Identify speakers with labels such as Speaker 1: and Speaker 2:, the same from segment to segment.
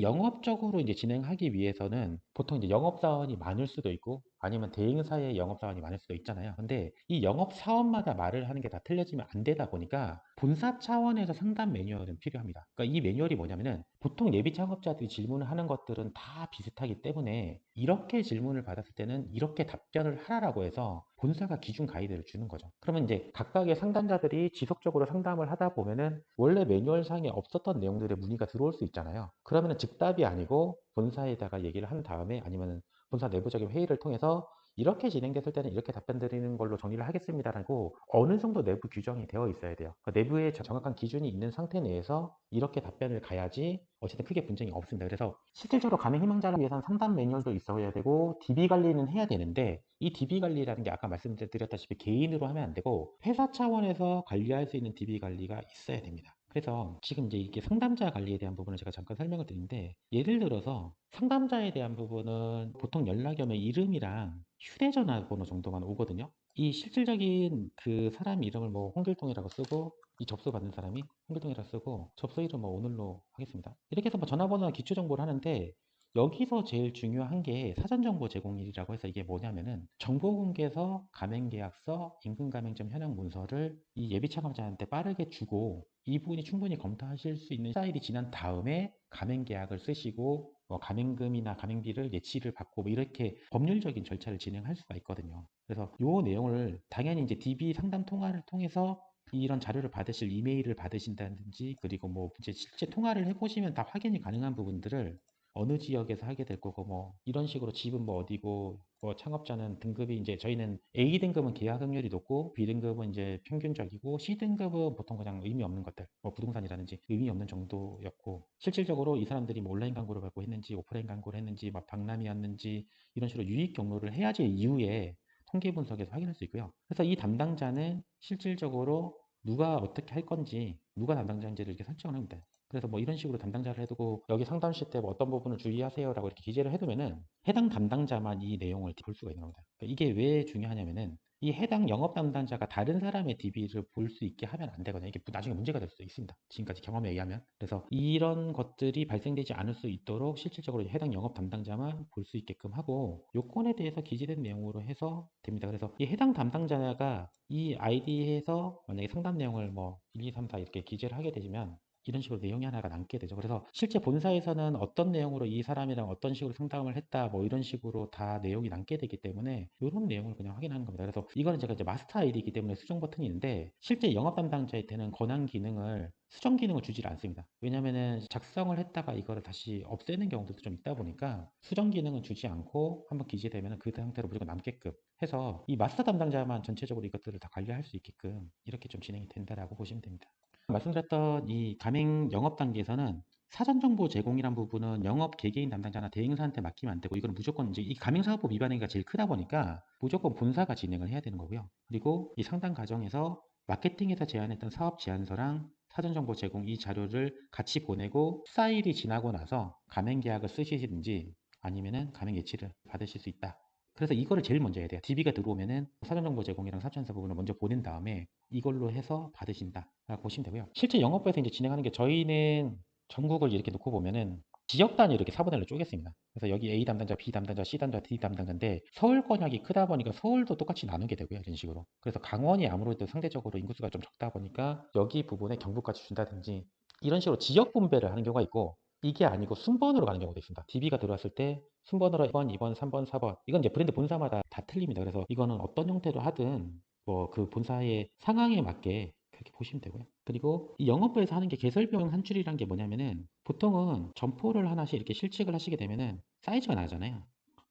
Speaker 1: 영업적으로 이제 진행하기 위해서는 보통 이제 영업사원이 많을 수도 있고 아니면 대행사의 영업사원이 많을 수도 있잖아요. 근데 이 영업사원마다 말을 하는 게 다 틀려지면 안 되다 보니까 본사 차원에서 상담 매뉴얼은 필요합니다. 그러니까 이 매뉴얼이 뭐냐면은 보통 예비 창업자들이 질문을 하는 것들은 다 비슷하기 때문에 이렇게 질문을 받았을 때는 이렇게 답변을 하라라고 해서 본사가 기준 가이드를 주는 거죠. 그러면 이제 각각의 상담자들이 지속적으로 상담을 하다 보면은 원래 매뉴얼상에 없었던 내용들의 문의가 들어올 수 있잖아요. 그러면은 즉답이 아니고 본사에다가 얘기를 한 다음에 아니면은 본사 내부적인 회의를 통해서 이렇게 진행됐을 때는 이렇게 답변 드리는 걸로 정리를 하겠습니다라고 어느 정도 내부 규정이 되어 있어야 돼요. 그 내부에 정확한 기준이 있는 상태 내에서 이렇게 답변을 가야지 어쨌든 크게 분쟁이 없습니다. 그래서 실질적으로 가맹 희망자를 위해서는 상담 매뉴얼도 있어야 되고 DB 관리는 해야 되는데 이 DB 관리라는 게 아까 말씀드렸다시피 개인으로 하면 안 되고 회사 차원에서 관리할 수 있는 DB 관리가 있어야 됩니다. 그래서 지금 이제 이게 상담자 관리에 대한 부분을 제가 잠깐 설명을 드리는데 예를 들어서 상담자에 대한 부분은 보통 연락이 오면 이름이랑 휴대전화 번호 정도만 오거든요. 이 실질적인 그 사람 이름을 뭐 홍길동이라고 쓰고 이 접수 받는 사람이 홍길동이라고 쓰고 접수 이름 뭐 오늘로 하겠습니다. 이렇게 해서 뭐 전화번호나 기초 정보를 하는데 여기서 제일 중요한 게 사전정보 제공일이라고 해서 이게 뭐냐면은 정보공개서, 가맹계약서, 임금가맹점 현황 문서를 이 예비 창업자한테 빠르게 주고 이분이 충분히 검토하실 수 있는 사일이 지난 다음에 가맹계약을 쓰시고 가맹금이나 가맹비를 예치를 받고 뭐 이렇게 법률적인 절차를 진행할 수가 있거든요. 그래서 요 내용을 당연히 이제 DB 상담 통화를 통해서 이런 자료를 받으실 이메일을 받으신다든지 그리고 뭐 이제 실제 통화를 해보시면 다 확인이 가능한 부분들을 어느 지역에서 하게 될 거고 뭐 이런 식으로 집은 뭐 어디고 뭐 창업자는 등급이 이제 저희는 A 등급은 계약 확률이 높고 B 등급은 이제 평균적이고 C 등급은 보통 그냥 의미 없는 것들 뭐 부동산이라든지 의미 없는 정도였고 실질적으로 이 사람들이 뭐 온라인 광고를 받고 했는지 오프라인 광고를 했는지 막 박람회였는지 이런 식으로 유익 경로를 해야지 이후에 통계 분석에서 확인할 수 있고요. 그래서 이 담당자는 실질적으로 누가 어떻게 할 건지 누가 담당자인지를 이렇게 설정을 합니다. 그래서 뭐 이런 식으로 담당자를 해두고 여기 상담실 때 뭐 어떤 부분을 주의하세요라고 이렇게 기재를 해두면은 해당 담당자만 이 내용을 볼 수가 있는 겁니다. 그러니까 이게 왜 중요하냐면은 이 해당 영업 담당자가 다른 사람의 DB를 볼 수 있게 하면 안 되거든요. 이게 나중에 문제가 될 수도 있습니다. 지금까지 경험에 의하면. 그래서 이런 것들이 발생되지 않을 수 있도록 실질적으로 해당 영업 담당자만 볼 수 있게끔 하고 요건에 대해서 기재된 내용으로 해서 됩니다. 그래서 이 해당 담당자가 이 아이디에서 만약에 상담 내용을 뭐 1, 2, 3, 4 이렇게 기재를 하게 되면 이런 식으로 내용이 하나가 남게 되죠. 그래서 실제 본사에서는 어떤 내용으로 이 사람이랑 어떤 식으로 상담을 했다, 뭐 이런 식으로 다 내용이 남게 되기 때문에 이런 내용을 그냥 확인하는 겁니다. 그래서 이거는 제가 이제 마스터 아이디이기 때문에 수정 버튼이 있는데 실제 영업 담당자한테는 권한 기능을 수정 기능을 주질 않습니다. 왜냐면은 작성을 했다가 이거를 다시 없애는 경우도 좀 있다 보니까 수정 기능은 주지 않고 한번 기재되면 그 상태로 무조건 남게끔 해서 이 마스터 담당자만 전체적으로 이것들을 다 관리할 수 있게끔 이렇게 좀 진행이 된다라고 보시면 됩니다. 말씀드렸던 이 가맹 영업 단계에서는 사전 정보 제공이란 부분은 영업 개개인 담당자나 대행사한테 맡기면 안 되고 이건 무조건 이제 이 가맹사업법 위반행위가 제일 크다 보니까 무조건 본사가 진행을 해야 되는 거고요. 그리고 이 상담 과정에서 마케팅에서 제안했던 사업 제안서랑 사전 정보 제공 이 자료를 같이 보내고 14일이 지나고 나서 가맹 계약을 쓰시든지 아니면은 가맹 예치를 받으실 수 있다. 그래서 이거를 제일 먼저 해야 돼요. DB가 들어오면은 사전 정보 제공이랑 사전사 부분을 먼저 보낸 다음에 이걸로 해서 받으신다라고 보시면 되고요. 실제 영업부에서 이제 진행하는 게 저희는 전국을 이렇게 놓고 보면은 지역 단위로 이렇게 4분할로 쪼갰습니다. 그래서 여기 A 담당자, B 담당자, C 담당자, D 담당자인데 서울 권역이 크다 보니까 서울도 똑같이 나누게 되고요. 이런 식으로. 그래서 강원이 아무래도 상대적으로 인구수가 좀 적다 보니까 여기 부분에 경북까지 준다든지 이런 식으로 지역 분배를 하는 경우가 있고 이게 아니고 순번으로 가는 경우도 있습니다. DB가 들어왔을 때 순번으로 1번, 2번, 3번, 4번 이건 이제 브랜드 본사마다 다 틀립니다. 그래서 이거는 어떤 형태로 하든 뭐 그 본사의 상황에 맞게 그렇게 보시면 되고요. 그리고 이 영업부에서 하는 게 개설비용 산출이란 게 뭐냐면은 보통은 점포를 하나씩 이렇게 실측을 하시게 되면은 사이즈가 나잖아요.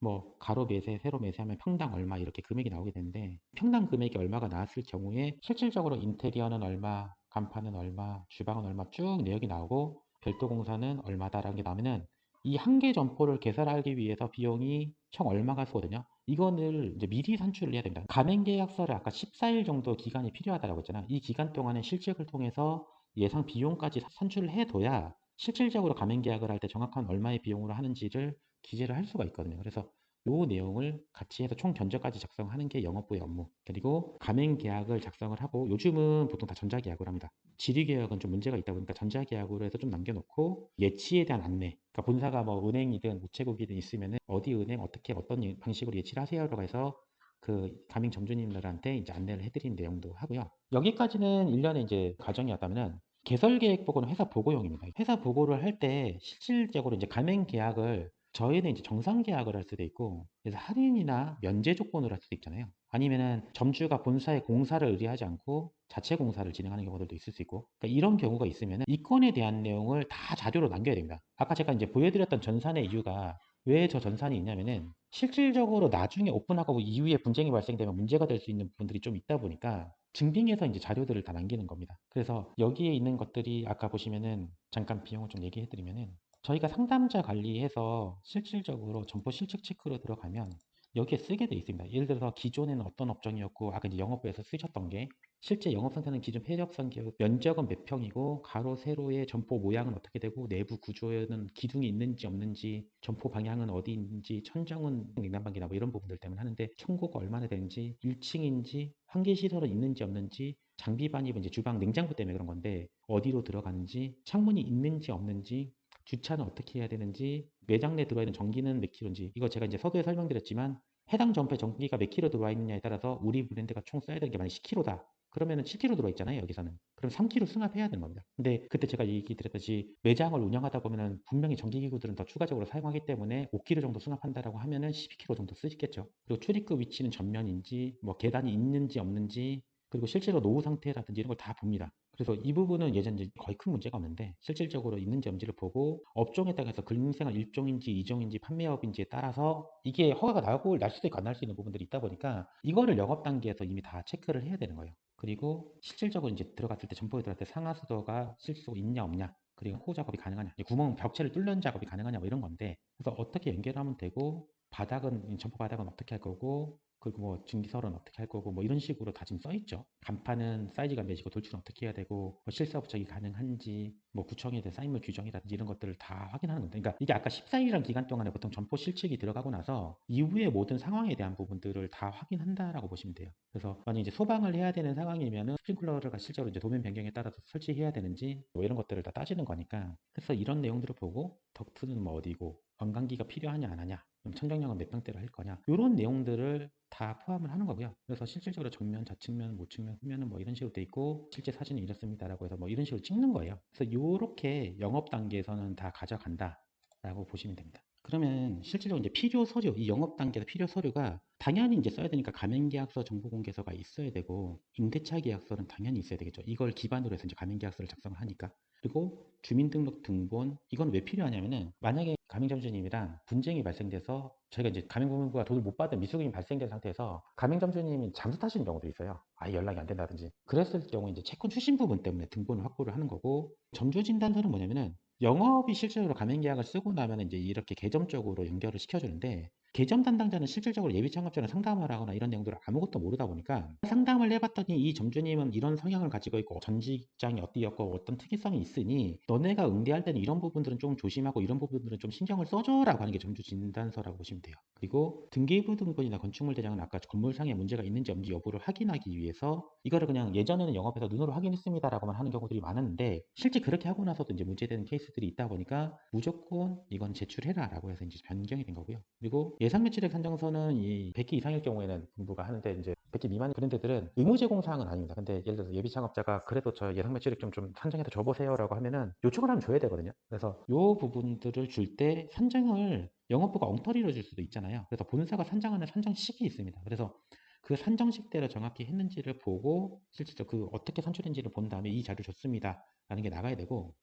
Speaker 1: 뭐 가로 매세, 세로 매세하면 평당 얼마 이렇게 금액이 나오게 되는데 평당 금액이 얼마가 나왔을 경우에 실질적으로 인테리어는 얼마, 간판은 얼마, 주방은 얼마 쭉 내역이 나오고 별도 공사는 얼마다라는 게 나오면은 이 한 개 점포를 개설하기 위해서 비용이 총 얼마가 쓰거든요. 이거를 이제 미리 산출을 해야 됩니다. 가맹 계약서를 아까 14일 정도 기간이 필요하다고 했잖아. 이 기간 동안에 실측을 통해서 예상 비용까지 산출을 해둬야 실질적으로 가맹 계약을 할 때 정확한 얼마의 비용으로 하는지를 기재를 할 수가 있거든요. 그래서 요 내용을 같이 해서 총 견적까지 작성하는 게 영업부의 업무. 그리고 가맹 계약을 작성을 하고 요즘은 보통 다 전자계약으로 합니다. 지리계약은 좀 문제가 있다 보니까 전자계약으로 해서 좀 남겨놓고 예치에 대한 안내. 그러니까 본사가 뭐 은행이든 우체국이든 있으면은 어디 은행 어떻게 어떤 방식으로 예치를 하세요라고 해서 그 가맹 점주님들한테 이제 안내를 해드리는 내용도 하고요. 여기까지는 일련의 이제 과정이었다면은 개설 계획 보고는 회사 보고용입니다. 회사 보고를 할 때 실질적으로 이제 가맹 계약을 저희는 이제 정상 계약을 할 수도 있고, 그래서 할인이나 면제 조건으로 할 수도 있잖아요. 아니면은 점주가 본사에 공사를 의뢰하지 않고 자체 공사를 진행하는 경우들도 있을 수 있고, 그러니까 이런 경우가 있으면은 이 건에 대한 내용을 다 자료로 남겨야 됩니다. 아까 제가 이제 보여드렸던 전산의 이유가 왜 저 전산이 있냐면은 실질적으로 나중에 오픈하고 이후에 분쟁이 발생되면 문제가 될 수 있는 부분들이 좀 있다 보니까 증빙해서 이제 자료들을 다 남기는 겁니다. 그래서 여기에 있는 것들이 아까 보시면은 잠깐 비용을 좀 얘기해 드리면은 저희가 상담자 관리해서 실질적으로 점포 실적 체크로 들어가면 여기에 쓰게 돼 있습니다. 예를 들어서 기존에는 어떤 업종이었고 아까 이제 영업부에서 쓰셨던 게 실제 영업 상태는 기존 폐업상 기업 면적은 몇 평이고 가로 세로의 점포 모양은 어떻게 되고 내부 구조에는 기둥이 있는지 없는지 점포 방향은 어디 있는지 천정은 냉난방기나 뭐 이런 부분들 때문에 하는데 층고가 얼마나 되는지 1층인지 환기 시설은 있는지 없는지 장비 반입은 이제 주방 냉장고 때문에 그런 건데 어디로 들어가는지 창문이 있는지 없는지 주차는 어떻게 해야 되는지, 매장 내 들어와 있는 전기는 몇 킬로인지, 이거 제가 이제 서두에 설명드렸지만, 해당 점포에 전기가 몇 킬로 들어와 있느냐에 따라서 우리 브랜드가 총 써야 되는 게 만약 10킬로다. 그러면은 7킬로 들어와 있잖아요, 여기서는. 그럼 3킬로 승합해야 되는 겁니다. 근데 그때 제가 얘기 드렸듯이 매장을 운영하다 보면은 분명히 전기기구들은 더 추가적으로 사용하기 때문에 5킬로 정도 승합한다라고 하면은 12킬로 정도 쓰시겠죠. 그리고 출입구 위치는 전면인지, 뭐 계단이 있는지 없는지, 그리고 실제로 노후 상태라든지 이런 걸 다 봅니다. 그래서 이 부분은 예전 이제 거의 큰 문제가 없는데 실질적으로 있는지 없는지를 보고 업종에 따라서 근생활 일종인지 이종인지 판매업인지에 따라서 이게 허가가 나고 날 수도 있고 안 날 수 있는 부분들이 있다 보니까 이거를 영업 단계에서 이미 다 체크를 해야 되는 거예요. 그리고 실질적으로 이제 들어갔을 때 점포에 들어갈 때 상하수도가 실수가 있냐 없냐, 그리고 호 작업이 가능하냐, 구멍 벽체를 뚫는 작업이 가능하냐 뭐 이런 건데, 그래서 어떻게 연결하면 되고 바닥은 점포 바닥은 어떻게 할 거고, 그리고 뭐 증기설은 어떻게 할 거고 뭐 이런 식으로 다 지금 써 있죠. 간판은 사이즈가 몇이고 돌출은 어떻게 해야 되고 뭐 실사 부착이 가능한지 뭐 구청에 대한 사인물 규정이라든지 이런 것들을 다 확인하는 겁니다. 그러니까 이게 아까 14일이라는 기간 동안에 보통 점포 실측이 들어가고 나서 이후의 모든 상황에 대한 부분들을 다 확인한다라고 보시면 돼요. 그래서 만약 이제 소방을 해야 되는 상황이면은 스프링클러가 실제로 이제 도면 변경에 따라서 설치해야 되는지 뭐 이런 것들을 다 따지는 거니까, 그래서 이런 내용들을 보고 덕트는 뭐 어디고 관광기가 필요하냐 안 하냐, 그럼 천정량은 몇 평대로 할 거냐, 이런 내용들을 다 포함을 하는 거고요. 그래서 실질적으로 정면, 좌측면, 우측면, 후면은 뭐 이런 식으로 돼 있고 실제 사진은 이렇습니다라고 해서 뭐 이런 식으로 찍는 거예요. 그래서 이렇게 영업 단계에서는 다 가져간다라고 보시면 됩니다. 그러면 실질적으로 이제 필요 서류, 이 영업 단계에서 필요 서류가 당연히 이제 써야 되니까 가맹계약서, 정보공개서가 있어야 되고 임대차 계약서는 당연히 있어야 되겠죠. 이걸 기반으로 해서 이제 가맹계약서를 작성을 하니까. 그리고 주민등록 등본, 이건 왜 필요하냐면은 만약에 가맹점주님이랑 분쟁이 발생돼서 저희가 이제 가맹부가 돈을 못 받은 미수금이 발생된 상태에서 가맹점주님이 잠수 타시는 경우도 있어요. 아예 연락이 안 된다든지. 그랬을 경우 이제 채권 출신 부분 때문에 등본을 확보를 하는 거고, 점주진단서는 뭐냐면은 영업이 실질적으로 가맹계약을 쓰고 나면 이제 이렇게 계점적으로 연결을 시켜주는데, 계점 담당자는 실질적으로 예비 창업자는 상담을 하거나 이런 내용들을 아무것도 모르다 보니까 상담을 해봤더니 이 점주님은 이런 성향을 가지고 있고 전 직장이 어디였고 어떤 특이성이 있으니 너네가 응대할 때는 이런 부분들은 좀 조심하고 이런 부분들은 좀 신경을 써줘라고 하는 게 점주 진단서라고 보시면 돼요. 그리고 등기부등본이나 건축물 대장은 아까 건물상에 문제가 있는지 없는지 여부를 확인하기 위해서 이거를 그냥 예전에는 영업에서 눈으로 확인했습니다라고만 하는 경우들이 많았는데 실제 그렇게 하고 나서도 이제 문제되는 케이스들이 있다 보니까 무조건 이건 제출해라라고 해서 이제 변경이 된 거고요. 그리고 예상 매출액 산정서는 이 100개 이상일 경우에는 공부가 하는데 이제 100개 미만 브랜드들은 의무 제공 사항은 아닙니다. 근데 예를 들어서 예비 창업자가 그래도 저 예상 매출액 좀 산정해서 줘보세요라고 하면은 요청을 하면 줘야 되거든요. 그래서 요 부분들을 줄 때 산정을 영업부가 엉터리로 줄 수도 있잖아요. 그래서 본사가 산정하는 산정식이 있습니다. 그래서 그 산정식대로 정확히 했는지를 보고 실질적으로 그 어떻게 산출했는지를 본 다음에 이 자료 줬습니다 라는 게 나가야 되고,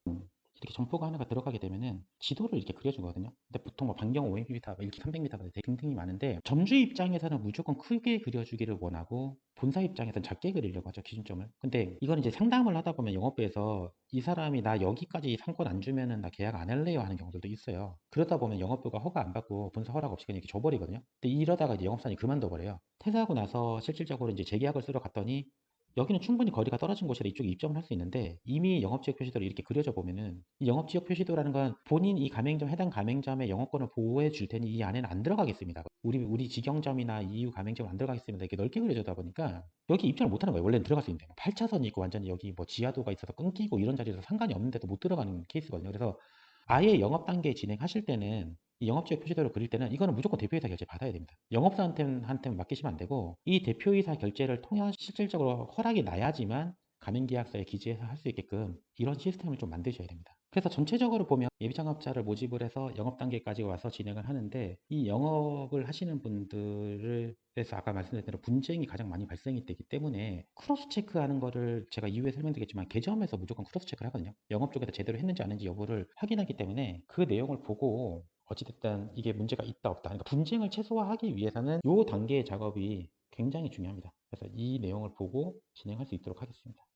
Speaker 1: 이렇게 점포가 하나가 들어가게 되면은 지도를 이렇게 그려주거든요. 근데 보통 뭐 반경 500m, 1기 300m 등등이 많은데 점주 입장에서는 무조건 크게 그려주기를 원하고 본사 입장에서는 작게 그리려고 하죠, 기준점을. 근데 이건 이제 상담을 하다 보면 영업부에서 이 사람이 나 여기까지 상권 안 주면은 나 계약 안 할래요 하는 경우들도 있어요. 그러다 보면 영업부가 허가 안 받고 본사 허락 없이 그냥 이렇게 줘버리거든요. 근데 이러다가 이제 영업사원이 그만둬 버려요. 퇴사하고 나서 실질적으로 이제 재계약을 쓰러 갔더니 여기는 충분히 거리가 떨어진 곳이라 이쪽에 입점을 할 수 있는데 이미 영업지역 표시도를 이렇게 그려져 보면은 이 영업지역 표시도라는 건 본인 이 가맹점 해당 가맹점의 영업권을 보호해 줄 테니 이 안에는 안 들어가겠습니다. 우리 직영점이나 이유 가맹점 안 들어가겠습니다. 이렇게 넓게 그려져다 보니까 여기 입점을 못 하는 거예요. 원래는 들어갈 수 있는데 8차선이 있고 완전히 여기 뭐 지하도가 있어서 끊기고 이런 자리에서 상관이 없는데도 못 들어가는 케이스거든요. 그래서 아예 영업 단계 진행하실 때는 이 영업지역 표시도를 그릴 때는 이거는 무조건 대표이사 결제 받아야 됩니다. 영업사한테 맡기시면 안 되고 이 대표이사 결제를 통한 실질적으로 허락이 나야지만 가맹계약서에 기재해서 할 수 있게끔 이런 시스템을 좀 만드셔야 됩니다. 그래서 전체적으로 보면 예비창업자를 모집을 해서 영업 단계까지 와서 진행을 하는데 이 영업을 하시는 분들을 그래서 아까 말씀드린 대로 분쟁이 가장 많이 발생이 되기 때문에 크로스 체크하는 거를 제가 이후에 설명드리겠지만 개점에서 무조건 크로스 체크를 하거든요. 영업 쪽에서 제대로 했는지 안 했는지 여부를 확인하기 때문에 그 내용을 보고 어찌됐든 이게 문제가 있다 없다 그러니까 분쟁을 최소화하기 위해서는 이 단계의 작업이 굉장히 중요합니다. 그래서 이 내용을 보고 진행할 수 있도록 하겠습니다.